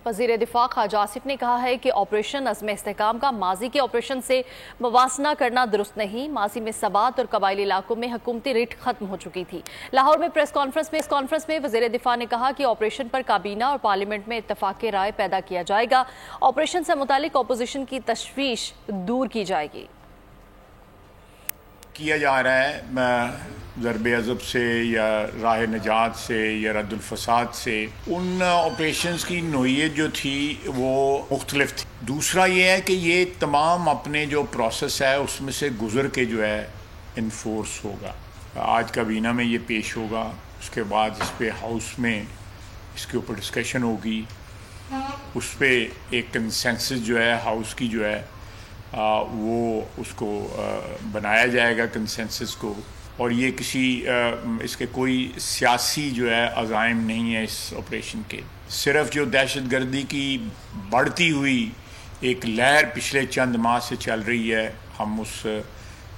وزیر دفاع خواجہ آصف نے کہا ہے کہ آپریشن عزم استحکام کا ماضی کے آپریشن سے موازنہ کرنا درست نہیں۔ ماضی میں سبات اور قبائلی علاقوں میں حکومتی ریٹ ختم ہو چکی تھی۔ لاہور میں پریس کانفرنس میں وزیر دفاع نے کہا کہ آپریشن پر کابینہ اور پارلیمنٹ میں اتفاق رائے پیدا کیا جائے گا۔ آپریشن سے متعلق اپوزیشن کی تشویش دور کی جائے گی۔ کیا جا رہا ہے ضرب عضب سے یا راہ نجات سے یا رد الفساد سے، ان آپریشنز کی نوعیت جو تھی وہ مختلف تھی۔ دوسرا یہ ہے کہ یہ تمام اپنے جو پروسیس ہے اس میں سے گزر کے جو ہے انفورس ہوگا۔ آج کابینہ میں یہ پیش ہوگا، اس کے بعد اس پہ ہاؤس میں اس کے اوپر ڈسکشن ہوگی، اس پہ ایک کنسنسس جو ہے ہاؤس کی جو ہے وہ اس کو بنایا جائے گا کنسنسس کو، اور یہ کسی اس کے کوئی سیاسی جو ہے عزائم نہیں ہے اس آپریشن کے۔ صرف جو دہشت گردی کی بڑھتی ہوئی ایک لہر پچھلے چند ماہ سے چل رہی ہے، ہم اس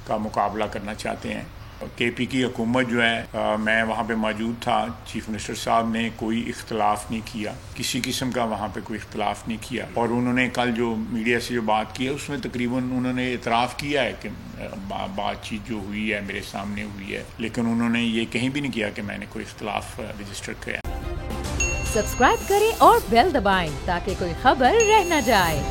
کا مقابلہ کرنا چاہتے ہیں۔ کے پی کی حکومت جو ہے، میں وہاں پہ موجود تھا، چیف منسٹر صاحب نے کوئی اختلاف نہیں کیا، کسی قسم کا وہاں پہ کوئی اختلاف نہیں کیا، اور انہوں نے کل جو میڈیا سے جو بات کی ہے اس میں تقریباً انہوں نے اعتراف کیا ہے کہ بات چیت جو ہوئی ہے میرے سامنے ہوئی ہے، لیکن انہوں نے یہ کہیں بھی نہیں کیا کہ میں نے کوئی اختلاف رجسٹر کیا۔ سبسکرائب کریں اور بیل دبائیں تاکہ کوئی خبر رہ نہ جائے۔